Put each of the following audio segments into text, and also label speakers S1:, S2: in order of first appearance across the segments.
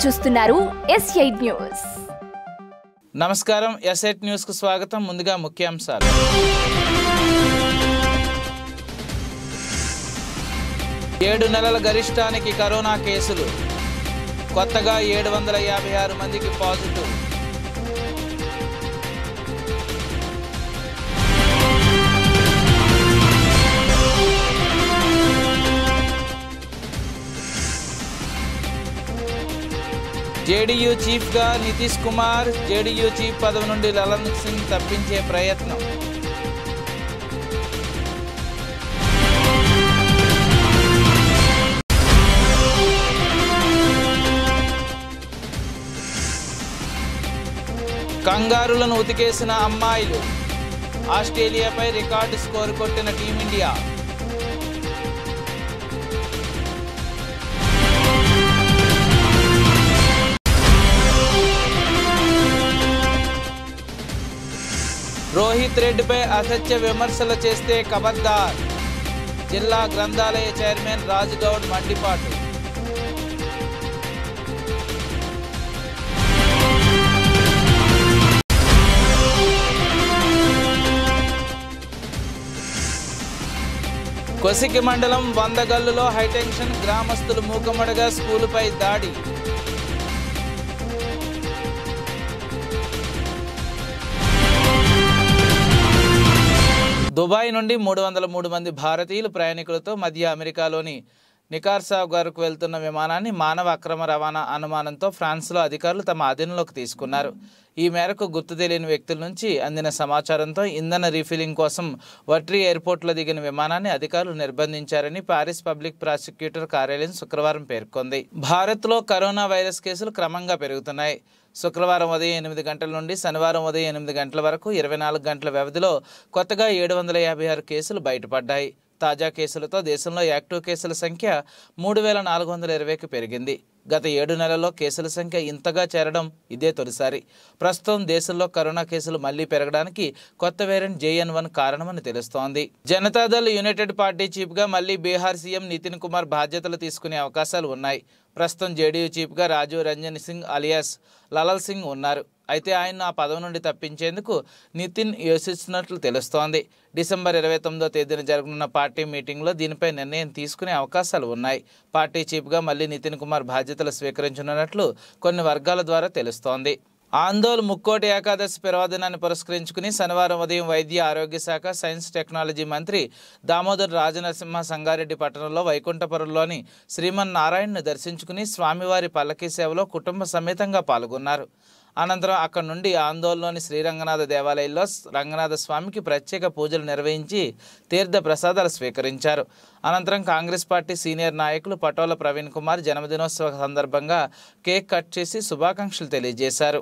S1: చూస్తున్నారు S8 news.
S2: నమస్కారం, S8 news కు స్వాగతం. ముందుగా ముఖ్యాంశాలు. ఏడు నెలల గరిష్టానికి కరోనా కేసులు. కొత్తగా 756 మందికి పాజిటివ్. జేడీయూ చీఫ్గా నితీష్ కుమార్, జేడీయూ చీఫ్ పదవి నుండి లలన్ సింగ్ తప్పించే ప్రయత్నం. కంగారులను ఉతికేసిన అమ్మాయిలు. ఆస్ట్రేలియాపై రికార్డు స్కోర్ కొట్టిన టీమిండియా. రోహిత్ రెడ్డిపై అసత్య విమర్శలు చేస్తే ఖబర్దార్. జిల్లా గ్రంథాలయ చైర్మన్ రాజుగౌడ్ మండిపాటు. కొసికి మండలం వందగల్లులో హైటెన్షన్, గ్రామస్తులు మూకమ్మడిగా స్కూలుపై దాడి. దుబాయ్ నుండి 303 మంది భారతీయులు ప్రయాణికులతో మధ్య అమెరికాలోని నికార్సాగాకు వెళ్తున్న విమానాన్ని మానవ అక్రమ రవాణా అనుమానంతో ఫ్రాన్స్లో అధికారులు తమ అధీనంలోకి తీసుకున్నారు. ఈ మేరకు గుర్తు తెలియని వ్యక్తుల నుంచి అందిన సమాచారంతో ఇంధన రీఫిల్లింగ్ కోసం వట్రీ ఎయిర్పోర్ట్లో దిగిన విమానాన్ని అధికారులు నిర్బంధించారని పారిస్ పబ్లిక్ ప్రాసిక్యూటర్ కార్యాలయం శుక్రవారం పేర్కొంది. భారత్లో కరోనా వైరస్ కేసులు క్రమంగా పెరుగుతున్నాయి. శుక్రవారం ఉదయం 8 గంటల నుండి శనివారం ఉదయం 8 గంటల వరకు 24 గంటల వ్యవధిలో కొత్తగా 756 కేసులు బయటపడ్డాయి. తాజా కేసులతో దేశంలో యాక్టివ్ కేసుల సంఖ్య 3420కి పెరిగింది. గత 7 నెలల్లో కేసుల సంఖ్య ఇంతగా చేరడం ఇదే తొలిసారి. ప్రస్తుతం దేశంలో కరోనా కేసులు మళ్లీ పెరగడానికి కొత్త వేరియంట్ JN1 కారణమని తెలుస్తోంది. జనతాదళ్ యునైటెడ్ పార్టీ చీఫ్గా మళ్లీ బీహార్ సీఎం నితిన్ కుమార్ బాధ్యతలు తీసుకునే అవకాశాలు ఉన్నాయి. ప్రస్తుతం జేడీయూ చీఫ్గా రాజీవ్ రంజన్ సింగ్ అలియాస్ లలన్ సింగ్ ఉన్నారు. అయితే ఆయన్ను ఆ పదవి నుండి తప్పించేందుకు నితిన్ యోచిస్తున్నట్లు తెలుస్తోంది. డిసెంబర్ 29వ తేదీన జరగనున్న పార్టీ మీటింగ్లో దీనిపై నిర్ణయం తీసుకునే అవకాశాలు ఉన్నాయి. పార్టీ చీఫ్గా మళ్లీ నితిన్ కుమార్ బాధ్యతలు స్వీకరించనున్నట్లు కొన్ని వర్గాల ద్వారా తెలుస్తోంది. ఆందోళ్ ముక్కోటి ఏకాదశి పర్వదినాన్ని పురస్కరించుకుని శనివారం ఉదయం వైద్య ఆరోగ్య శాఖ, సైన్స్ టెక్నాలజీ మంత్రి దామోదర్ రాజనరసింహ సంగారెడ్డి పట్టణంలో వైకుంఠపురంలోని శ్రీమన్నారాయణను దర్శించుకుని స్వామివారి పల్లకీ సేవలో కుటుంబ సమేతంగా పాల్గొన్నారు. అనంతరం అక్కడి నుండి ఆందోళనలోని శ్రీరంగనాథ దేవాలయంలో రంగనాథ స్వామికి ప్రత్యేక పూజలు నిర్వహించి తీర్థ ప్రసాదాలు స్వీకరించారు. అనంతరం కాంగ్రెస్ పార్టీ సీనియర్ నాయకులు పటోల ప్రవీణ్ కుమార్ జన్మదినోత్సవ సందర్భంగా కేక్ కట్ చేసి శుభాకాంక్షలు తెలియజేశారు.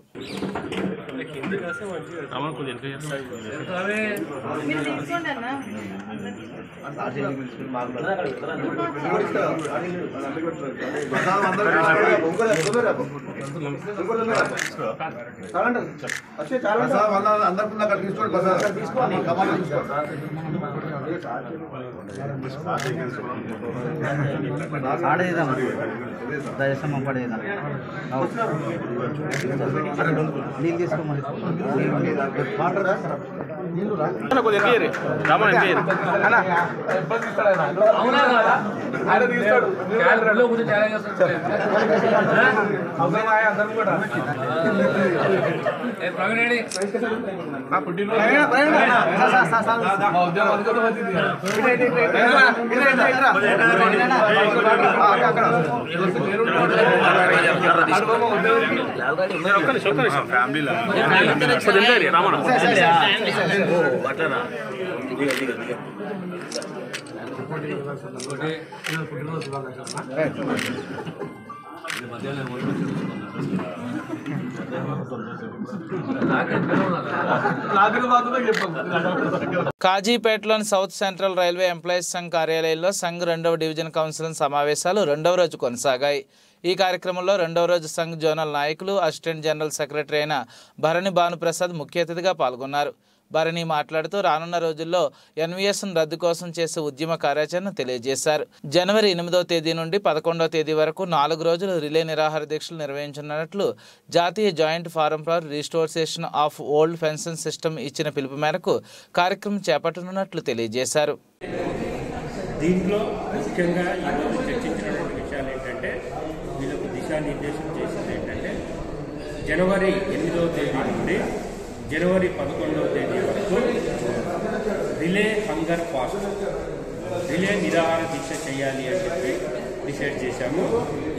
S2: కాజీపేటలోని south central railway employees Sangh కార్యాలయంలో సంఘ్ 2వ డివిజన్ కౌన్సిల్ సమావేశాలు 2వ రోజు కొనసాగాయి. ఈ కార్యక్రమంలో 2వ రోజు సంఘ్ జోనల్ నాయకులు, అసిస్టెంట్ జనరల్ సెక్రటరీ అయిన భరణి భానుప్రసాద్ ముఖ్య అతిథిగా పాల్గొన్నారు. భరణి మాట్లాడుతూ రానున్న రోజుల్లో ఎన్వీఎస్ను రద్దు కోసం చేసే ఉద్యమ కార్యాచరణ తెలియజేశారు. జనవరి 8వ తేదీ నుండి 11వ తేదీ వరకు 4 రోజులు రిలే నిరాహార దీక్షలు నిర్వహించనున్నట్లు జాతీయ joint form for restoration of old pension system ఇచ్చిన పిలుపు మేరకు కార్యక్రమం చేపట్టనున్నట్లు తెలియజేశారు.
S3: దీంట్లో ముఖ్యంగా ఈరోజు చర్చించినటువంటి విషయాలు ఏంటంటే వీళ్ళకు దిశానిర్దేశం చేసింది ఏంటంటే జనవరి 8వ తేదీ నుండి జనవరి 11వ తేదీ వరకు రిలే హంగర్ ఫాస్ట్ రిలే నిరాహార దీక్ష చేయాలి అని చెప్పి డిసైడ్ చేశాము.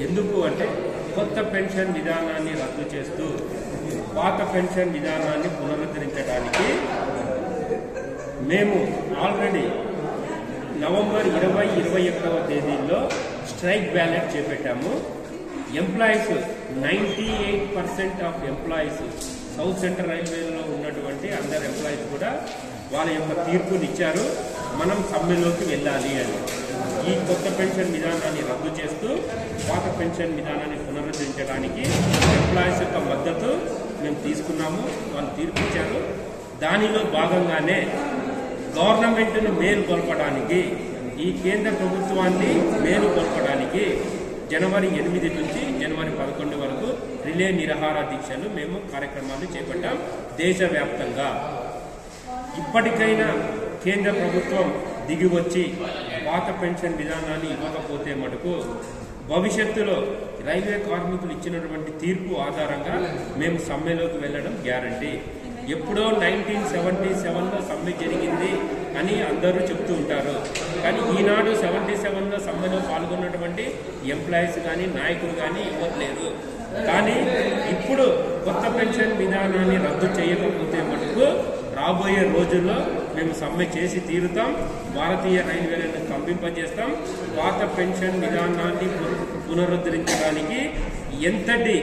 S3: ఎందుకు అంటే కొత్త పెన్షన్ విధానాన్ని రద్దు చేస్తూ పాత పెన్షన్ విధానాన్ని పునరుద్ధరించడానికి మేము ఆల్రెడీ నవంబర్ 20, 21వ తేదీల్లో స్ట్రైక్ బ్యాలెట్ చేపట్టాము. Employees 98% of employees south central రైల్వేలో ఉన్నటువంటి అందరు ఎంప్లాయీస్ కూడా వాళ్ళ యొక్క తీర్పునిచ్చారు, మనం సమ్మెలోకి వెళ్ళాలి అని. ఈ కొత్త పెన్షన్ విధానాన్ని రద్దు చేస్తూ పాత పెన్షన్ విధానాన్ని పునరుద్ధరించడానికి ఎంప్లాయీస్ యొక్క మద్దతు మేము తీసుకున్నాము, వాళ్ళు తీర్పిచ్చారు. దానిలో భాగంగానే గవర్నమెంట్ను మేలుకొల్పడానికి ఈ కేంద్ర ప్రభుత్వాన్ని మేలుకొల్పడానికి జనవరి 8 నుంచి జనవరి 11 వరకు రిలే నిరాహార దీక్షలు మేము కార్యక్రమాలు చేపట్టాం దేశవ్యాప్తంగా. ఇప్పటికైనా కేంద్ర ప్రభుత్వం దిగివచ్చి పాత పెన్షన్ విధానాన్ని ఇవ్వకపోతే మటుకు భవిష్యత్తులో రైల్వే కార్మికులు ఇచ్చినటువంటి తీర్పు ఆధారంగా మేము సమ్మెలోకి వెళ్ళడం గ్యారంటీ. ఎప్పుడో 1977లో సమ్మె జరిగింది అని అందరూ చెప్తూ ఉంటారు, కానీ ఈనాడు 77లో సమ్మెలో పాల్గొన్నటువంటి ఎంప్లాయీస్ కానీ నాయకులు కానీ ఇవ్వట్లేదు. కానీ ఇప్పుడు కొత్త పెన్షన్ విధానాన్ని రద్దు చేయకపోతే మటుకు రాబోయే రోజుల్లో మేము సమ్మె చేసి తీరుతాం, భారతీయ రైల్వేలను స్తంభింపజేస్తాం. పాత పెన్షన్ విధానాన్ని పునరుద్ధరించడానికి ఎంతటి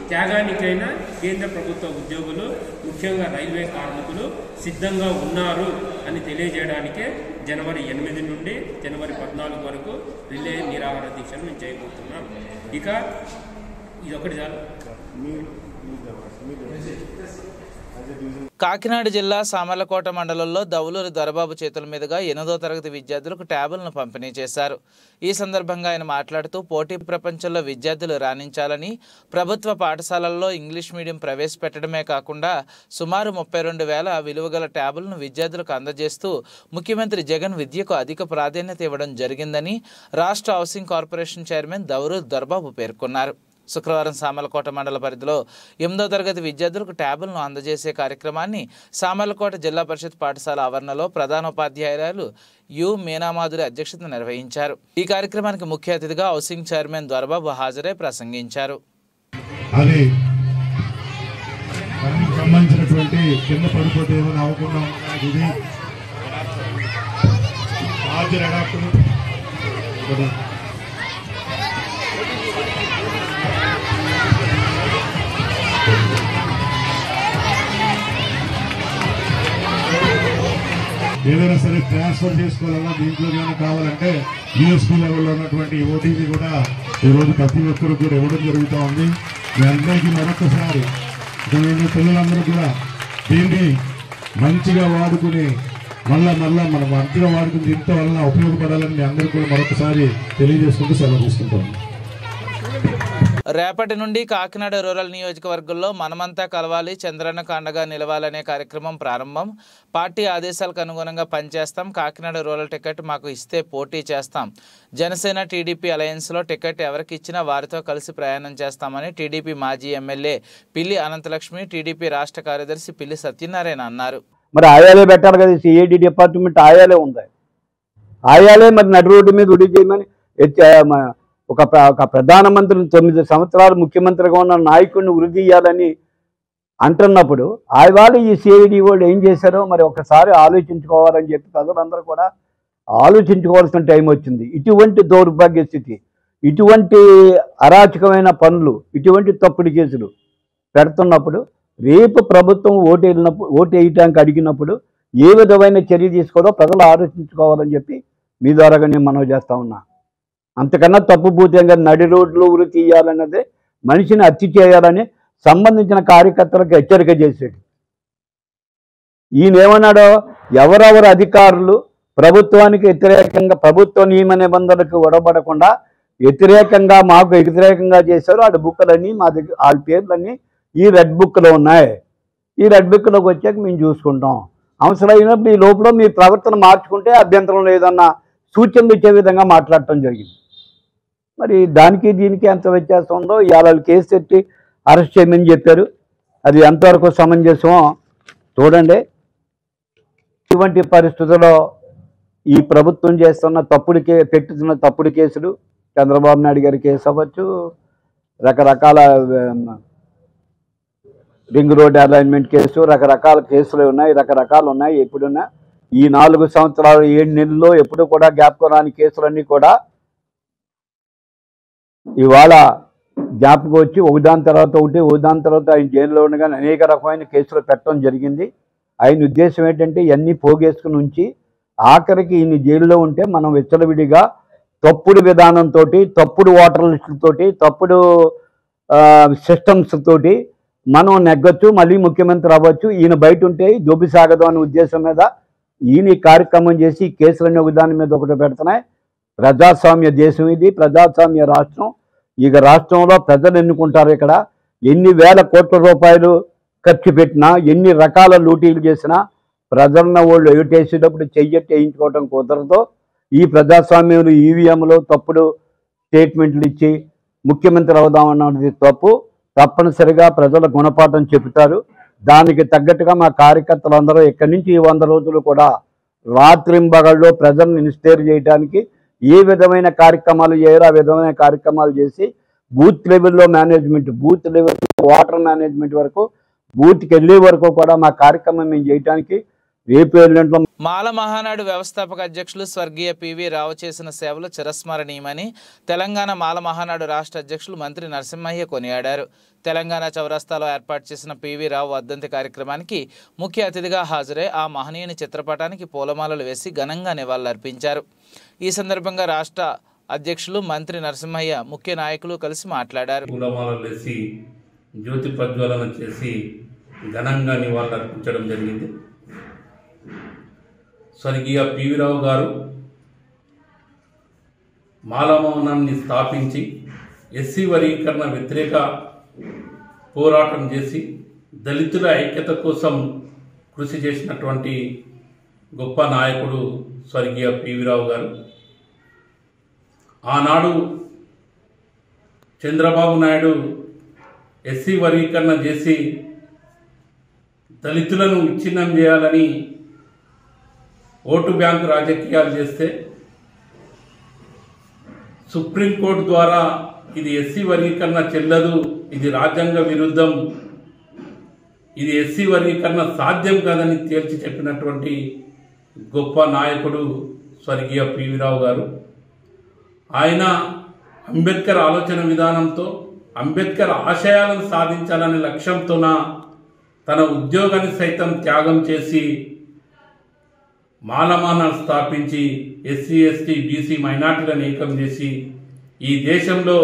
S3: త్యాగానికైనా కేంద్ర ప్రభుత్వ ఉద్యోగులు ముఖ్యంగా రైల్వే కార్మికులు సిద్ధంగా ఉన్నారు అని తెలియజేయడానికే జనవరి 8 నుండి జనవరి 14 వరకు రిలే నిరాహార దీక్షను మేము చేయబోతున్నాం. ఇక ఇదొకటి చాలు.
S2: కాకినాడ జిల్లా సామర్లకోట మండలంలో దౌలూరి దొరబాబు చేతుల మీదుగా 8వ తరగతి విద్యార్థులకు ట్యాబులను పంపిణీ చేశారు. ఈ సందర్భంగా ఆయన మాట్లాడుతూ పోటీ ప్రపంచంలో విద్యార్థులు రాణించాలని ప్రభుత్వ పాఠశాలల్లో ఇంగ్లీష్ మీడియం ప్రవేశపెట్టడమే కాకుండా సుమారు 32,000 విలువగల ట్యాబులను విద్యార్థులకు అందజేస్తూ ముఖ్యమంత్రి జగన్ విద్యకు అధిక ప్రాధాన్యత ఇవ్వడం జరిగిందని రాష్ట్ర housing corporation chairman Dauluri Dorababu పేర్కొన్నారు. శుక్రవారం సామర్లకోట మండల పరిధిలో 8వ తరగతి విద్యార్థులకు ట్యాబులను అందజేసే కార్యక్రమాన్ని సామర్లకోట జిల్లా పరిషత్ పాఠశాల ఆవరణలో ప్రధానోపాధ్యాయురాలు యు మీనామాధురి అధ్యక్షతన నిర్వహించారు. ఈ కార్యక్రమానికి ముఖ్య అతిథిగా హౌసింగ్ చైర్మన్ దొరబాబు హాజరై ప్రసంగించారు.
S4: ఏదైనా సరే ట్రాన్స్ఫర్ చేసుకోవాలన్నా దీంట్లో ఏమైనా కావాలంటే యూఎస్పీ లెవెల్లో ఉన్నటువంటి ఓటీపీ కూడా ఈరోజు ప్రతి ఒక్కరు కూడా ఇవ్వడం జరుగుతూ ఉంది. మీ అందరికీ మరొకసారి పిల్లలందరూ కూడా దీన్ని మంచిగా వాడుకుని మళ్ళా మనం మంచిగా వాడుకుని ఇంత వలన ఉపయోగపడాలని మీ అందరూ కూడా మరొకసారి తెలియజేసుకుంటూ సెలవు తీసుకుంటాం.
S2: రేపటి నుండి కాకినాడ రూరల్ నియోజకవర్గంలో మనమంతా కలవాలి, చంద్రన్నకు అండగా నిలవాలనే కార్యక్రమం ప్రారంభం. పార్టీ ఆదేశాలకు అనుగుణంగా పనిచేస్తాం. కాకినాడ రూరల్ టికెట్ మాకు ఇస్తే పోటీ చేస్తాం. జనసేన టీడీపీ అలయన్స్లో టికెట్ ఎవరికి ఇచ్చినా వారితో కలిసి ప్రయాణం చేస్తామని టీడీపీ మాజీ ఎమ్మెల్యే పిల్లి అనంతలక్ష్మి, టీడీపీ రాష్ట్ర కార్యదర్శి పిల్లి సత్యనారాయణ అన్నారు.
S5: మరి ఆయాలే పెట్టాలి కదా, సిఐడి డిపార్ట్మెంట్ ఆయాలే ఉంది. ఆయాలే మరి నడి రోడ్డు మీద ఉడి చేయమని ఒక ప్రధానమంత్రిని 9 సంవత్సరాలు ముఖ్యమంత్రిగా ఉన్న నాయకుడిని ఉరిదీయాలని అంటున్నప్పుడు వాళ్ళు ఈ సిఐడి వాళ్ళు ఏం చేశారో మరి ఒకసారి ఆలోచించుకోవాలని చెప్పి ప్రజలందరూ కూడా ఆలోచించుకోవాల్సిన టైం వచ్చింది. ఇటువంటి దౌర్భాగ్య స్థితి, ఇటువంటి అరాచకమైన పనులు, ఇటువంటి తప్పుడు కేసులు పెడుతున్నప్పుడు రేపు ప్రభుత్వం ఓటు వేయటానికి అడిగినప్పుడు ఏ విధమైన చర్య తీసుకోవాలో ప్రజలు ఆలోచించుకోవాలని చెప్పి మీ ద్వారాగా నేను మనవి చేస్తా ఉన్నా. అంతకన్నా తప్పుభూతంగా నడి రోడ్లు ఉరి తీయాలన్నదే మనిషిని హత్య చేయాలని సంబంధించిన కార్యకర్తలకు హెచ్చరిక చేసేది. ఈయనేమన్నాడో ఎవరెవరు అధికారులు ప్రభుత్వానికి వ్యతిరేకంగా ప్రభుత్వ నియమ నిబంధనలకు ఒడబడకుండా వ్యతిరేకంగా మాకు వ్యతిరేకంగా చేశారు ఆ బుక్లన్నీ మా దగ్గర వాళ్ళ పేర్లన్నీ ఈ రెడ్ బుక్లో ఉన్నాయి. ఈ రెడ్ బుక్లోకి వచ్చాక మేము చూసుకుంటాం. అవసరమైనప్పుడు ఈ లోపల మీ ప్రవర్తన మార్చుకుంటే అభ్యంతరం లేదన్న సూచనలు ఇచ్చే విధంగా మాట్లాడటం జరిగింది. మరి దానికి దీనికి ఎంత వ్యత్యాసం ఉందో ఇవాళ కేసు పెట్టి అరెస్ట్ చేయమని చెప్పారు. అది ఎంతవరకు సమంజసమో చూడండి. ఇటువంటి పరిస్థితుల్లో ఈ ప్రభుత్వం చేస్తున్న పెట్టుతున్న తప్పుడు కేసులు, చంద్రబాబు నాయుడు గారి కేసు అవ్వచ్చు, రకరకాల రింగ్ రోడ్ అలైన్మెంట్ కేసు, రకరకాల కేసులు ఉన్నాయి, రకరకాలు ఉన్నాయి. ఎప్పుడున్నా ఈ 4 సంవత్సరాలు 7 నెలల్లో ఎప్పుడు కూడా జ్ఞాపకం రాని కేసులన్నీ కూడా ఇవాళ జ్ఞాపకం వచ్చి ఒకదాని తర్వాత ఆయన జైల్లో ఉండగానే అనేక రకమైన కేసులు పెట్టడం జరిగింది. ఆయన ఉద్దేశం ఏంటంటే ఇవన్నీ పోగేసుకుని ఉంచి ఆఖరికి ఈయన జైల్లో ఉంటే మనం విచ్చలవిడిగా తప్పుడు విధానంతో, తప్పుడు ఓటర్ లిస్టులతోటి, తప్పుడు సిస్టమ్స్ తోటి మనం నెగ్గొచ్చు, మళ్ళీ ముఖ్యమంత్రి అవ్వచ్చు. ఈయన బయట ఉంటే దోపి సాగదు అనే ఉద్దేశం మీద ఈయన ఈ కార్యక్రమం చేసి కేసులన్నీ ఒకదాని మీద ఒకటి పెడుతున్నాయి. ప్రజాస్వామ్య దేశం ఇది, ప్రజాస్వామ్య రాష్ట్రం. ఇక రాష్ట్రంలో ప్రజలు ఎన్నుకుంటారు. ఇక్కడ ఎన్ని వేల కోట్ల రూపాయలు ఖర్చు పెట్టినా, ఎన్ని రకాల లూటీలు చేసినా ప్రజలను వాళ్ళు ఎగుటేసేటప్పుడు చెయ్యట్టి వేయించుకోవటం కుదరదు. ఈ ప్రజాస్వామ్యంలో ఈవీఎంలో తప్పుడు స్టేట్మెంట్లు ఇచ్చి ముఖ్యమంత్రి అవుదామన్నది తప్పు. తప్పనిసరిగా ప్రజల గుణపాఠం చెబుతారు. దానికి తగ్గట్టుగా మా కార్యకర్తలందరూ ఇక్కడి నుంచి ఈ 100 రోజులు కూడా రాత్రింబగళ్ళు ప్రజలను ఇన్స్పైర్ చేయడానికి ఏ విధమైన కార్యక్రమాలు చేయాలో ఆ విధమైన కార్యక్రమాలు చేసి బూత్ లెవెల్లో management, booth level water management వరకు, బూత్కి వెళ్ళే వరకు కూడా మా కార్యక్రమం మేము చేయడానికి రేపు ఎల్లుంట్లో.
S2: మాల మహానాడు వ్యవస్థాపక అధ్యక్షులు స్వర్గీయ పివి రావు చేసిన సేవలు చిరస్మరణీయమని తెలంగాణ మాల మహానాడు రాష్ట్ర అధ్యక్షులు మంత్రి నరసింహయ్య కొనియాడారు. తెలంగాణ చౌరస్తాలో ఏర్పాటు చేసిన పివి రావు వర్ధంతి కార్యక్రమానికి ముఖ్య అతిథిగా హాజరై ఆ మహనీయుని చిత్రపటానికి పూలమాలలు వేసి ఘనంగా నివాళులర్పించారు. ఈ సందర్భంగా రాష్ట్ర అధ్యక్షులు మంత్రి నరసింహయ్య ముఖ్య నాయకులు కలిసి మాట్లాడారు.
S6: పూలమాలలు వేసి జ్యోతి ప్రజ్వలన చేసి ఘనంగా నివాళులర్పించడం జరిగింది. స్వర్గీయ పివి రావు గారు మాలమౌనాన్ని స్థాపించి ఎస్సీ వర్గీకరణ వ్యతిరేక పోరాటం చేసి దళితుల ఐక్యత కోసం కృషి చేసినటువంటి గొప్ప నాయకుడు స్వర్గీయ పివి రావు గారు. ఆనాడు చంద్రబాబు నాయుడు ఎస్సీ వర్గీకరణ చేసి దళితులను విచ్ఛిన్నం చేయాలని ఓటు బ్యాంకు రాజకీయాలు చేస్తే సుప్రీంకోర్టు ద్వారా ఇది ఎస్సీ వర్గీకరణ చెల్లదు, ఇది రాజ్యాంగ విరుద్ధం, ఇది ఎస్సీ వర్గీకరణ సాధ్యం కాదని తేల్చి చెప్పినటువంటి గొప్ప నాయకుడు స్వర్గీయ పివి రావు గారు. ఆయన అంబేద్కర్ ఆలోచన విధానంతో, అంబేద్కర్ ఆశయాలను సాధించాలనే లక్ష్యంతోన తన ఉద్యోగాన్ని సైతం త్యాగం చేసి మాలమానాన్ని స్థాపించి ఎస్సీ ఎస్టీ బీసీ మైనార్టీలను ఏకం చేసి ఈ దేశంలో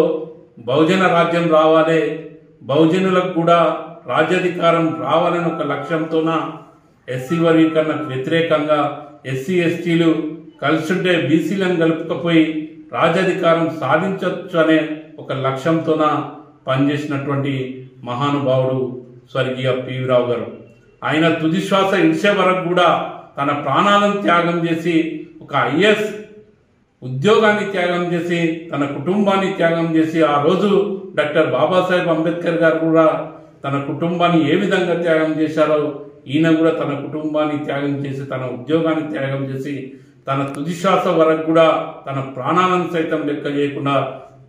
S6: బహుజన రాజ్యం రావాలి, బహుజనులకు కూడా రాజ్యాధికారం రావాలని ఒక లక్ష్యంతోన ఎస్సీ వర్గీకరణకు వ్యతిరేకంగా ఎస్సీ ఎస్టీలు కలిసింటే బీసీలను కలుపుకపోయి రాజ్యాధికారం సాధించవచ్చు అనే ఒక లక్ష్యంతోన పనిచేసినటువంటి మహానుభావుడు స్వర్గీయ పివి రావు గారు. ఆయన తుది శ్వాస ఇచ్చే వరకు కూడా తన ప్రాణాలను త్యాగం చేసి ఒక ఐఏఎస్ ఉద్యోగాన్ని త్యాగం చేసి తన కుటుంబాన్ని త్యాగం చేసి ఆ రోజు డాక్టర్ బాబాసాహెబ్ అంబేద్కర్ గారు కూడా తన కుటుంబాన్ని ఏ విధంగా త్యాగం చేశారో ఈయన కూడా తన కుటుంబాన్ని త్యాగం చేసి తన ఉద్యోగాన్ని త్యాగం చేసి తన తుది శ్వాస వరకు కూడా తన ప్రాణాలను సైతం లెక్క చేయకుండా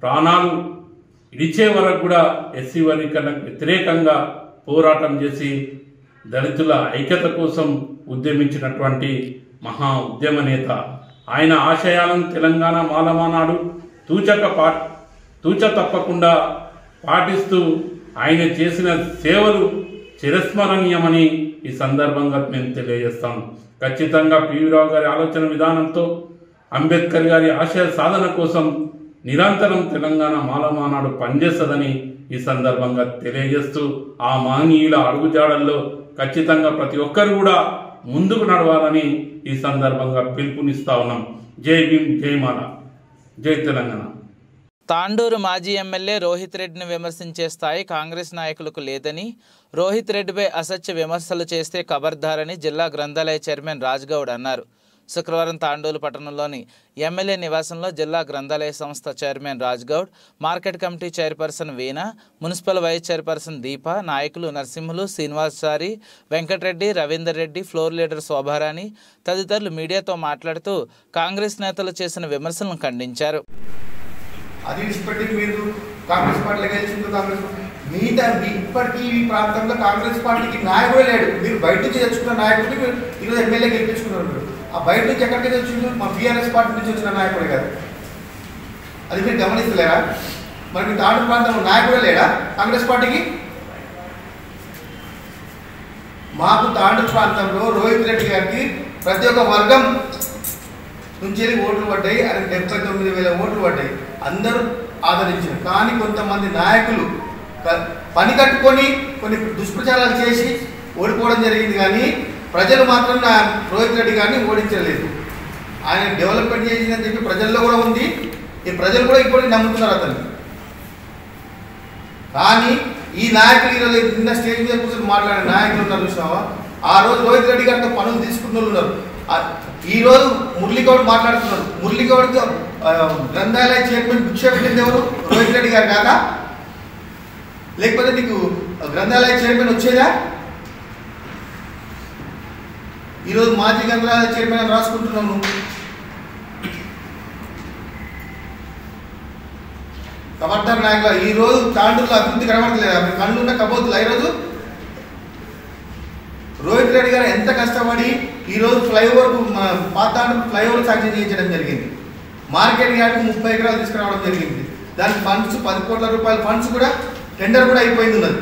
S6: ప్రాణాలు ఇడిచే వరకు కూడా ఎస్సీ వర్గీకరణకు వ్యతిరేకంగా పోరాటం చేసి దళితుల ఐక్యత కోసం ఉద్యమించినటువంటి మహా ఉద్యమ నేత. ఆయన ఆశయాలను తెలంగాణ మాలమానాడు తూచ తప్పకుండా పాటిస్తూ ఆయన చేసిన సేవలు చిరస్మరణీయమని ఈ సందర్భంగా మేము తెలియజేస్తాం. ఖచ్చితంగా పివి రావు గారి ఆలోచన విధానంతో అంబేద్కర్ గారి ఆశయ సాధన కోసం నిరంతరం తెలంగాణ మాలమానాడు పనిచేస్తుందని ఈ సందర్భంగా తెలియజేస్తూ ఆ మహనీయుల అడుగుజాడల్లో ఖచ్చితంగా ప్రతి ఒక్కరు కూడా ముందుకు నడవాలని ఈ సందర్భంగా పిలుపునిస్తా ఉన్నాం. జై భీమ్, జై మాల, జై తెలంగాణ.
S2: తాండూరు మాజీ ఎమ్మెల్యే రోహిత్ రెడ్డిని విమర్శించే స్థాయి కాంగ్రెస్ నాయకులకు లేదని, రోహిత్ రెడ్డిపై అసత్య విమర్శలు చేస్తే ఖబర్దారని జిల్లా గ్రంథాలయ చైర్మన్ రాజ్గౌడ్ అన్నారు. శుక్రవారం తాండూరు పట్టణంలోని ఎమ్మెల్యే నివాసంలో జిల్లా గ్రంథాలయ సంస్థ chairman Rajgoud, market committee chairperson వీణ, మున్సిపల్ వైస్ చైర్పర్సన్ దీప, నాయకులు నరసింహులు, శ్రీనివాసచారి, వెంకటరెడ్డి, రవీందర్ రెడ్డి, ఫ్లోర్ లీడర్ శోభారాణి తదితరులు మీడియాతో మాట్లాడుతూ కాంగ్రెస్ నేతలు చేసిన విమర్శలను ఖండించారు.
S7: అది విడిచిపెట్టి మీరు కాంగ్రెస్ పార్టీలో గెలిచింది. కాంగ్రెస్ మిగతా ఇప్పటికీ ఈ ప్రాంతంలో కాంగ్రెస్ పార్టీకి నాయకుడే లేడు. మీరు బయట నుంచి తెచ్చుకున్న నాయకుడిని మీరు ఈరోజు ఎమ్మెల్యే గెలిపించుకున్నారు. ఆ బయట నుంచి ఎక్కడికి తెచ్చిండు? మా బీఆర్ఎస్ పార్టీ నుంచి వచ్చిన నాయకుడే కాదు. అది మీరు గమనిస్తలేరా? మరి మీ తాండూరు ప్రాంతంలో నాయకుడే లేడా కాంగ్రెస్ పార్టీకి? మాకు తాండూరు ప్రాంతంలో రోహిత్ రెడ్డి గారికి ప్రతి ఒక్క వర్గం నుంచి ఓట్లు పడ్డాయి. ఆయన 79,000 ఓట్లు పడ్డాయి. అందరూ ఆదరించారు. కానీ కొంతమంది నాయకులు పని కట్టుకొని కొన్ని దుష్ప్రచారాలు చేసి ఓడిపోవడం జరిగింది. కానీ ప్రజలు మాత్రం రోహిత్ రెడ్డి గారిని ఓడించలేదు. ఆయన డెవలప్మెంట్ చేసిందని చెప్పి ప్రజల్లో కూడా ఉంది. ఈ ప్రజలు కూడా ఇప్పటికీ నమ్ముతున్నారు అతన్ని. కానీ ఈ నాయకులు ఈరోజు నిన్న స్టేజ్ మీద కూర్చొని మాట్లాడే నాయకులు ఉన్నారు చూసావా, ఆ రోజు రోహిత్ రెడ్డి గారితో పనులు తీసుకున్న వాళ్ళు ఉన్నారు. ఈరోజు మురళీగౌడ్ మాట్లాడుతున్నారు. మురళీగౌడ్కి గ్రంథాలయ చైర్మన్ భిక్ష పెట్టింది ఎవరు? రోహిత్ రెడ్డి గారు కాదా? లేకపోతే నీకు గ్రంథాలయ చైర్మన్ వచ్చేదా? ఈరోజు మాజీ గ్రంథాలయ చైర్మన్ అని రాసుకుంటున్నావు నువ్వు. కబడ్దార్ నాయకులు ఈరోజు తాండూరులో అభివృద్ధి కనబడతలేదా? మీ కళ్ళు ఉన్న కబోతులు ఈరోజు రోహిత్ రెడ్డి గారు ఎంత కష్టపడి ఈరోజు ఫ్లైఓవర్ పాత ఫ్లైఓవర్ శాంక్షన్ చేయించడం జరిగింది. మార్కెట్ యార్డ్కి 30 ఎకరాలు తీసుకురావడం జరిగింది. దానికి ఫండ్స్ 10 కోట్ల రూపాయల ఫండ్స్ కూడా టెండర్ కూడా అయిపోయింది ఉన్నది.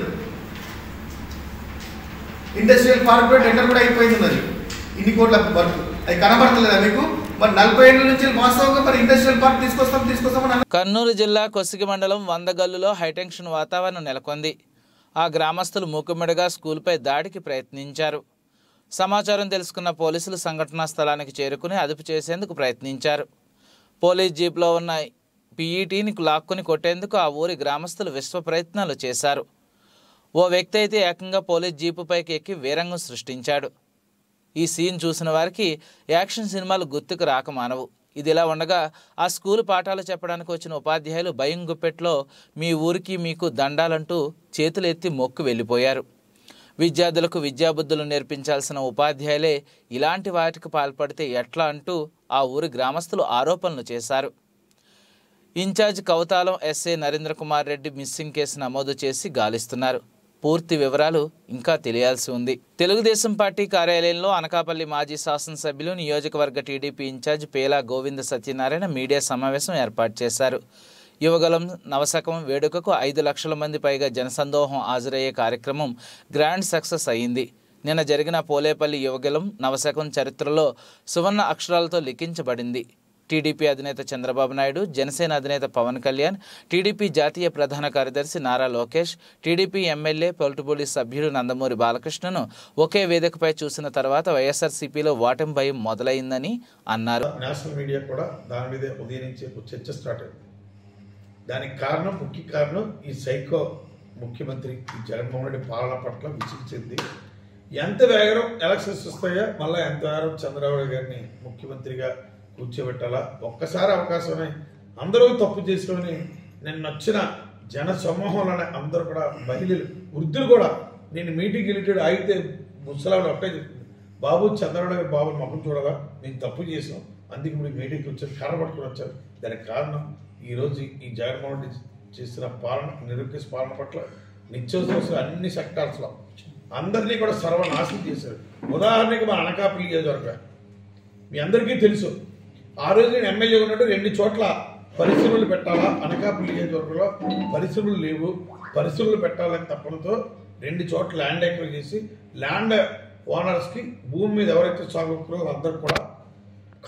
S7: ఇండస్ట్రియల్ పార్క్ కూడా టెండర్ కూడా అయిపోయింది ఉన్నది. ఇన్ని కోట్ల వర్క్ అది కనబడతలేదా మీకు? మరి 40 ఏళ్ళ నుంచి వాస్తవంగా మరి ఇండస్ట్రియల్ పార్క్ తీసుకొస్తామని.
S2: కర్నూలు జిల్లా కొసిగి మండలం వందగల్లులో హైటెన్షన్ వాతావరణం నెలకొంది. ఆ గ్రామస్తులు మూకుమ్మడిగా స్కూల్పై దాడికి ప్రయత్నించారు. సమాచారం తెలుసుకున్న పోలీసులు సంఘటనా స్థలానికి చేరుకుని అదుపు చేసేందుకు ప్రయత్నించారు. పోలీస్ జీప్లో ఉన్న పీఈటీని లాక్కుని కొట్టేందుకు ఆ ఊరి గ్రామస్తులు విశ్వ ప్రయత్నాలు చేశారు. ఓ వ్యక్తి అయితే ఏకంగా పోలీస్ జీపుపైకి ఎక్కి వీరంగం సృష్టించాడు. ఈ సీన్ చూసిన వారికి యాక్షన్ సినిమాలు గుర్తుకు రాక మానవు. ఇదిలా ఉండగా ఆ స్కూల్ పాఠాలు చెప్పడానికి వచ్చిన ఉపాధ్యాయులు భయం గుప్పెట్లో మీ ఊరికి మీకు దండాలంటూ చేతులు ఎత్తి మొక్కు వెళ్ళిపోయారు. విద్యార్థులకు విద్యాబుద్ధులు నేర్పించాల్సిన ఉపాధ్యాయులే ఇలాంటి వాటికి పాల్పడితే ఎట్లా అంటూ ఆ ఊరి గ్రామస్తులు ఆరోపణలు చేశారు. Incharge Kowthalam SI Narendra Kumar Reddy missing case నమోదు చేసి గాలిస్తున్నారు. పూర్తి వివరాలు ఇంకా తెలియాల్సి ఉంది. తెలుగుదేశం పార్టీ కార్యాలయంలో అనకాపల్లి మాజీ శాసనసభ్యులు నియోజకవర్గ TDP incharge పేలా Govinda Satyanarayana media సమావేశం ఏర్పాటు చేశారు. యువగలం నవశకం వేడుకకు 5 లక్షల మంది పైగా జనసందోహం హాజరయ్యే కార్యక్రమం గ్రాండ్ సక్సెస్ అయింది. నిన్న జరిగిన పోలేపల్లి యువగలం నవశకం చరిత్రలో సువర్ణ అక్షరాలతో లిఖించబడింది. టీడీపీ అధినేత చంద్రబాబు నాయుడు, జనసేన అధినేత పవన్ కళ్యాణ్, టీడీపీ జాతీయ ప్రధాన కార్యదర్శి నారా లోకేష్, టీడీపీ ఎమ్మెల్యే పొలిటిబోలి సభ్యుడు నందమూరి బాలకృష్ణను ఒకే వేదికపై చూసిన తర్వాత వైఎస్ఆర్సీపీలో ఓటమి భయం మొదలైందని అన్నారు.
S8: నేషనల్ మీడియా కూడా దాని మీదే ఉదయం నుంచి చర్చ స్టార్ట్ అయింది. దానికి కారణం, ముఖ్య కారణం ఈ సైకో ముఖ్యమంత్రి జగన్మోహన్ రెడ్డి పాలన పట్ల విసిగించింది. ఎంత వేగం ఎలక్షన్స్ వస్తాయో మళ్ళీ ఎంత వేగం చంద్రబాబు గారిని ముఖ్యమంత్రిగా కూర్చోబెట్టాలా. ఒక్కసారి అవకాశమే అందరూ తప్పు చేసుకొని నేను నచ్చిన జన సమూహంలోనే అందరూ కూడా మహిళలు, వృద్ధులు కూడా నేను మీటింగ్ వెళ్ళేటాడు ఆగితే ముసలావిడ ఒకటే చెప్తుంది, బాబు చంద్రబాబు గారు బాబు మొహం చూడవా, మేము తప్పు చేసాం, అందుకే ఇప్పుడు మీటింగ్కి వచ్చారు, కర్ర పట్టుకుని వచ్చారు. దానికి కారణం ఈరోజు ఈ జగన్మోహన్ రెడ్డి చేసిన పాలన, నిరుద్దేశ పాలన పట్ల నిత్యావసర అన్ని సెక్టార్స్లో అందరినీ కూడా సర్వనాశనం చేశారు. ఉదాహరణకి మన అనకాపల్లి నియోజకవర్గం మీ అందరికీ తెలుసు. ఆ రోజు నేను ఎమ్మెల్యే ఉన్నట్టు 2 చోట్ల పరిశ్రమలు పెట్టాలా, అనకాపల్లి నియోజకవర్గంలో పరిశ్రమలు లేవు, పరిశ్రమలు పెట్టాలని తప్పనతో 2 చోట్ల ల్యాండ్ ఎక్వైర్ చేసి ల్యాండ్ ఓనర్స్కి భూమి మీద ఎవరైతే సాగుతారో అందరూ కూడా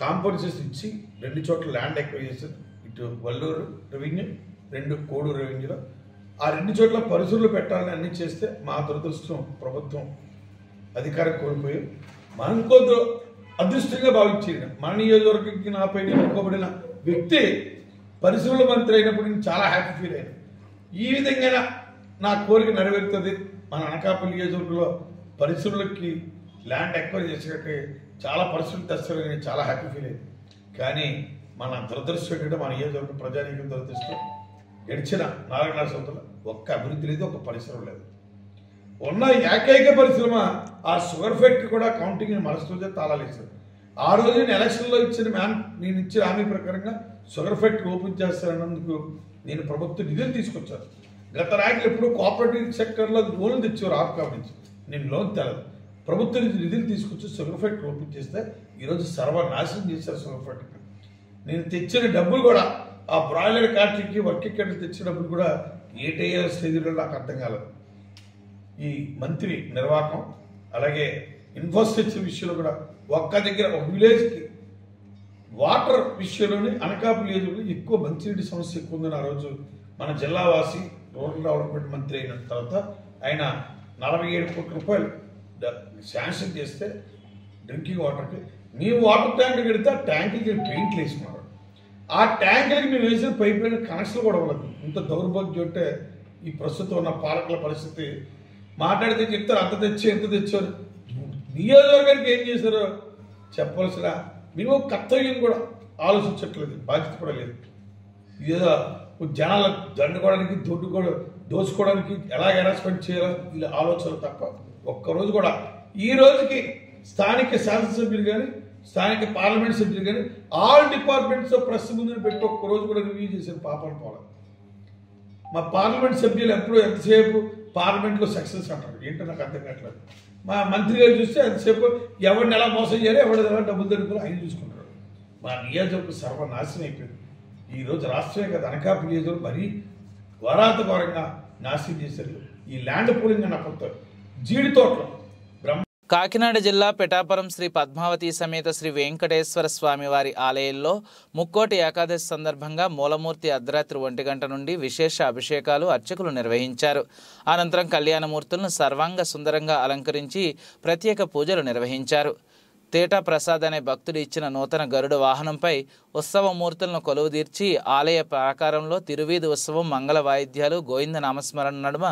S8: కాంపన్సేషన్ ఇచ్చి 2 చోట్ల ల్యాండ్ ఎక్వైర్ చేసి, ఇటు వల్లూరు రెవెన్యూ, 2 కోడూరు రెవెన్యూలో ఆ 2 చోట్ల పరిశ్రమలు పెట్టాలని అన్ని చేస్తే మా దురదృష్టం ప్రభుత్వం అధికారం కోల్పోయి మనం కొందరు అదృష్టంగా భావించేది. మన నియోజకవర్గంకి నాపై ఎన్నుకోబడిన వ్యక్తి పరిశ్రమల మంత్రి అయినప్పుడు నేను చాలా హ్యాపీ ఫీల్ అయ్యాను. ఈ విధంగా నా కోరిక నెరవేరుతుంది. మన అనకాపల్లి నియోజకవర్గంలో పరిశ్రమలకి ల్యాండ్ ఎక్వైర్ చేసేటట్టు చాలా పరిశ్రమలు తెస్తారని నేను చాలా హ్యాపీ ఫీల్ అయ్యాను. కానీ మన దురదృష్టం ఏంటంటే మన నియోజకవర్గ ప్రజానీకం దురదృష్టం గడిచిన 4.5 సంవత్సరాలు ఒక్క అభివృద్ధి లేదు, ఒక్క పరిశ్రమ లేదు. ఉన్న ఏకైక పరిశ్రమ ఆ షుగర్ ఫ్యాక్టరీ కూడా కౌంటింగ్ మరుసటి రోజే తాళాలు ఇస్తారు. ఆ రోజు నేను ఎలక్షన్లో నేను ఇచ్చిన హామీ ప్రకారంగా షుగర్ ఫ్యాక్టరీ ఓపెన్ చేస్తారన్నందుకు నేను ప్రభుత్వం నిధులు తీసుకొచ్చాను. గత నాయకులు ఎప్పుడు కోఆపరేటివ్ సెక్టర్లో లోన్లు తెచ్చారు. ఆప్కాబ్ నుంచి నేను లోన్ తెలదు, ప్రభుత్వం నుంచి నిధులు తీసుకొచ్చి షుగర్ ఫ్యాక్టరీ ఓపెన్ చేస్తే ఈరోజు సర్వనాశనం చేశారు షుగర్ ఫ్యాక్టరీ. నేను తెచ్చిన డబ్బులు కూడా ఆ బ్రాయిలర్ కాట్రీకి వర్క్ ఎక్కడ తెచ్చిన డబ్బులు కూడా ఏటయ్యే స్టేజ్లో నాకు అర్థం కాలేదు. ఈ మంత్రి నిర్వాహకం అలాగే ఇన్ఫ్రాస్ట్రక్చర్ విషయంలో కూడా ఒక్క దగ్గర ఒక విలేజ్కి వాటర్ విషయంలోనే అనకాపల్లి నియోజకవర్గంలో ఎక్కువ మంచినీటి సమస్య ఎక్కువ ఉందని ఆ రోజు మన జిల్లావాసి రూరల్ డెవలప్మెంట్ మంత్రి అయిన తర్వాత ఆయన 47 కోట్ల రూపాయలు శాంక్షన్ చేస్తే డ్రింకింగ్ వాటర్కి మేము వాటర్ ట్యాంక్ కడితే ఆ ట్యాంకులకి పెయింట్లు వేసుకున్నారు. ఆ ట్యాంకులకి మేము వేసిన పైప్ లైన్ కనెక్షన్ కూడా ఉండదు. ఇంత దౌర్భాగ్యం అంటే ఈ ప్రస్తుతం ఉన్న పాలకుల పరిస్థితి. మాట్లాడితే చెప్తారు అంత తెచ్చి ఎంత తెచ్చారు. నియోజకవర్గానికి ఏం చేశారో చెప్పవలసిన మినిమం కర్తవ్యం కూడా ఆలోచించట్లేదు, బాధ్యత కూడా లేదు. ఏదో జనాల దండుకోవడానికి దోచుకోవడానికి ఎలా హెరాస్మెంట్ చేయాలో ఇలా ఆలోచనలు తప్ప ఒక్కరోజు కూడా ఈ రోజుకి స్థానిక శాసనసభ్యులు కానీ స్థానిక పార్లమెంట్ సభ్యులు కానీ ఆల్ డిపార్ట్మెంట్స్ ప్రెస్ ముందు పెట్టి ఒక్కరోజు కూడా రివ్యూ చేసిన పాపాలు పోవాలి. మా పార్లమెంట్ సభ్యులు ఎప్పుడు ఎంతసేపు పార్లమెంట్లో సక్సెస్ అంటారు, ఏంటో నాకు అర్థం కావట్లేదు. మా మంత్రి గారు చూస్తే ఎంతసేపు ఎవరిని ఎలా మోసం చేయాలి, ఎవరిని ఎలా డబ్బులు దొరుకుతారో ఆయన చూసుకుంటారు. మా నియోజకవర్గం సర్వనాశనం అయిపోయింది. ఈరోజు రాష్ట్రమే కదా అనకాపల్లి నియోజకవర్గం మరీ వరాతపరంగా నాశనం చేశారు. ఈ ల్యాండ్ పూలింగ్ అన్న కొత్త జీడి తోటలో
S2: కాకినాడ జిల్లా పిఠాపురం శ్రీ పద్మావతి సమేత శ్రీ వెంకటేశ్వర స్వామి వారి ఆలయంలో ముక్కోటి ఏకాదశి సందర్భంగా మూలమూర్తి అర్ధరాత్రి 1 గంట నుండి విశేష అభిషేకాలు అర్చకులు నిర్వహించారు. అనంతరం కళ్యాణమూర్తులను సర్వాంగ సుందరంగా అలంకరించి ప్రత్యేక పూజలు నిర్వహించారు. తేటా ప్రసాద్ అనే భక్తుడు ఇచ్చిన నూతన గరుడ వాహనంపై ఉత్సవమూర్తులను కొలువుదీర్చి ఆలయ ప్రాకారంలో తిరువీధి ఉత్సవం మంగళ వాయిద్యాలు గోవింద నామస్మరణ నడుమ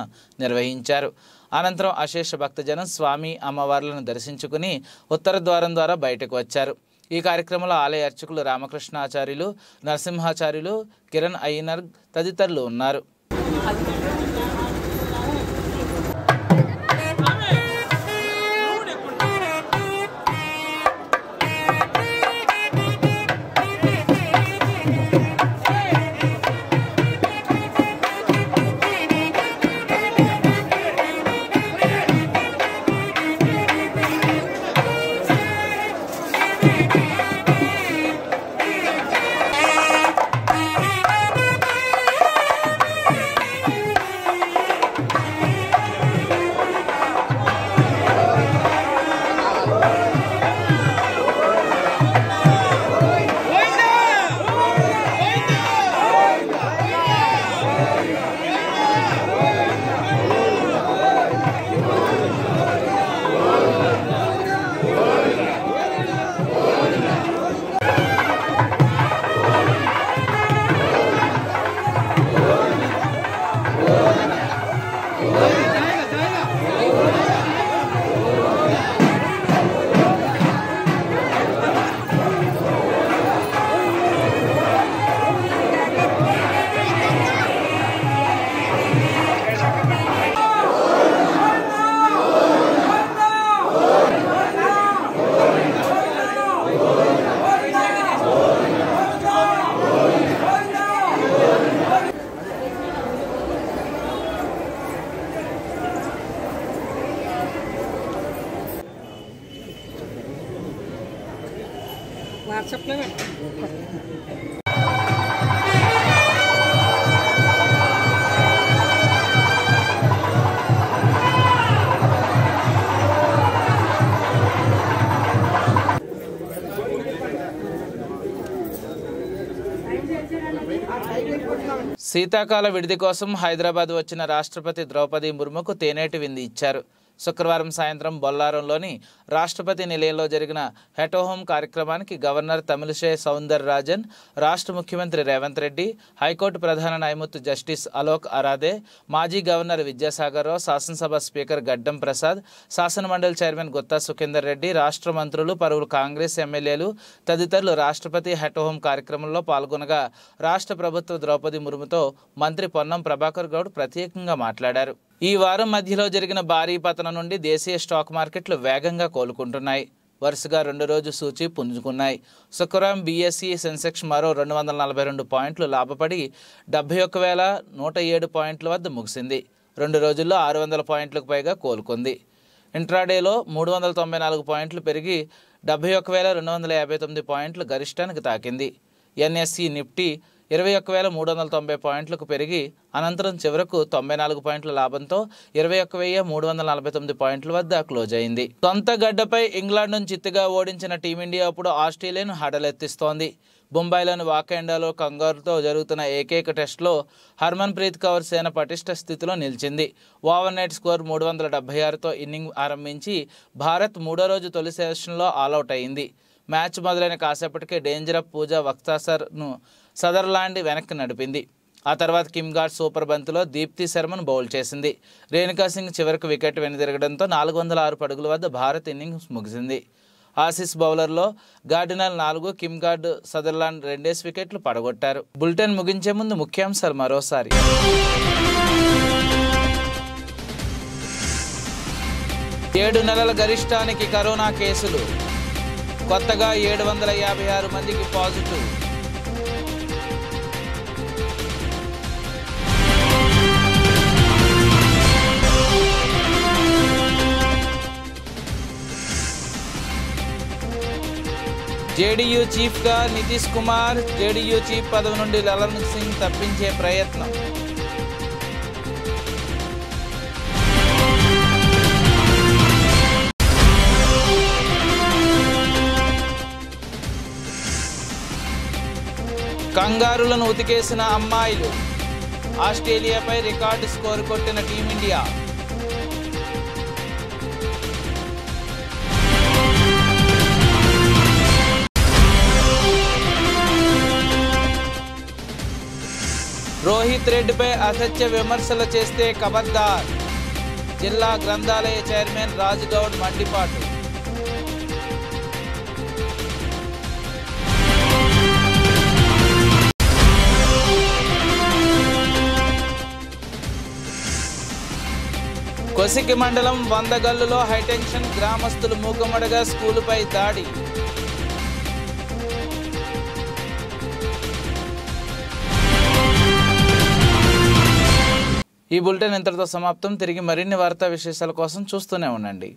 S2: నిర్వహించారు. అనంతరం అశేష భక్తజనం స్వామి అమ్మవార్లను దర్శించుకుని ఉత్తర ద్వారం ద్వారా బయటకు వచ్చారు. ఈ కార్యక్రమంలో ఆలయ అర్చకులు రామకృష్ణాచార్యులు, నరసింహాచార్యులు, కిరణ్ అయ్యనర్ తదితరులు ఉన్నారు. శీతాకాల విడిది కోసం హైదరాబాద్ వచ్చిన రాష్ట్రపతి ద్రౌపది ముర్ముకు తేనేటి విందు ఇచ్చారు. శుక్రవారం సాయంత్రం బొల్లారంలోని రాష్ట్రపతి నిలయంలో జరిగిన హెటోహోమ్ కార్యక్రమానికి గవర్నర్ తమిళిసై సౌందరరాజన్, రాష్ట్ర ముఖ్యమంత్రి రేవంత్ రెడ్డి, హైకోర్టు ప్రధాన న్యాయమూర్తి జస్టిస్ అలోక్ అరాదే, మాజీ గవర్నర్ విద్యాసాగర్ రావు, శాసనసభ స్పీకర్ గడ్డం ప్రసాద్, శాసనమండలి చైర్మన్ గుత్తా సుఖేందర్ రెడ్డి, రాష్ట్ర మంత్రులు, పలువురు కాంగ్రెస్ ఎమ్మెల్యేలు తదితరులు రాష్ట్రపతి హెటోహోమ్ కార్యక్రమంలో పాల్గొనగా రాష్ట్ర ప్రభుత్వ ద్రౌపది ముర్ముతో మంత్రి పొన్నం ప్రభాకర్ గౌడ్ ప్రత్యేకంగా మాట్లాడారు. ఈ వారం మధ్యలో జరిగిన భారీ పతనం నుండి దేశీయ స్టాక్ మార్కెట్లు వేగంగా కోలుకుంటున్నాయి. వరుసగా 2 రోజు సూచీ పుంజుకున్నాయి. శుక్రవారం బీఎస్ఈ సెన్సెక్స్ మరో 242 పాయింట్లు లాభపడి 71,107 పాయింట్ల వద్ద ముగిసింది. 2 రోజుల్లో 600 పాయింట్లకు పైగా కోలుకుంది. ఇంట్రాడేలో 394 పాయింట్లు పెరిగి 71,259 పాయింట్లు గరిష్టానికి తాకింది. ఎన్ఎస్ఈ నిఫ్టీ 21,390 పాయింట్లకు పెరిగి అనంతరం చివరకు 94 పాయింట్ల లాభంతో 21,349 పాయింట్ల వద్ద క్లోజ్ అయింది. సొంత గడ్డపై ఇంగ్లాండ్ను చిత్తుగా ఓడించిన టీమిండియా ఇప్పుడు ఆస్ట్రేలియాను హడలెత్తిస్తోంది. బొంబాయిలోని వాకెండాలో కంగారుతో జరుగుతున్న ఏకైక టెస్టులో హర్మన్ ప్రీత్ కౌర్ సేన పటిష్ట స్థితిలో నిలిచింది. ఓవర్నైట్ స్కోర్ 376తో ఇన్నింగ్ ఆరంభించి భారత్ 3వ రోజు తొలి సెషన్లో ఆలౌట్ అయింది. మ్యాచ్ మొదలైన కాసేపటికే డేంజరప్ పూజా వక్తాసర్ను సదర్లాండ్ వెనక్కి నడిపింది. ఆ తర్వాత కిమ్ గార్డ్ సూపర్ బంతిలో దీప్తి శర్మను బౌల్ చేసింది. రేణుకా సింగ్ చివరకు వికెట్ వెనుదిరగడంతో 406 పరుగుల వద్ద భారత్ ఇన్నింగ్స్ ముగిసింది. ఆసీస్ బౌలర్లో గార్డినర్ 4, కిమ్ గార్డ్, సదర్లాండ్ 2 వికెట్లు పడగొట్టారు. బులెటిన్ ముగించే ముందు ముఖ్యాంశాలు మరోసారి. 7 నెలల గరిష్టానికి కరోనా కేసులు. కొత్తగా 756 మందికి పాజిటివ్. జేడీయూ చీఫ్గా నితీష్ కుమార్, జేడీయూ చీఫ్ పదవి నుండి లలన్ సింగ్ తప్పించే ప్రయత్నం. కంగారులను ఉతికేసిన అమ్మాయిలు. ఆస్ట్రేలియాపై రికార్డు స్కోరు కొట్టిన టీమిండియా. రోహిత్ రెడ్డిపై అసత్య విమర్శలు చేస్తే ఖబర్దార్. జిల్లా గ్రంథాలయ చైర్మన్ రాజుగౌడ్ మండిపాటు. కొసికి మండలం వందగల్లులో హైటెన్షన్, గ్రామస్తులు మూకమడగా స్కూలుపై దాడి. ఈ బులెటిన్ ఇంతటితో సమాప్తం. తిరిగి మరిన్ని వార్తా విశేషాల కోసం చూస్తూనే ఉండండి.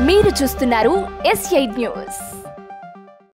S1: మీరు చూస్తున్నారు S8 న్యూస్.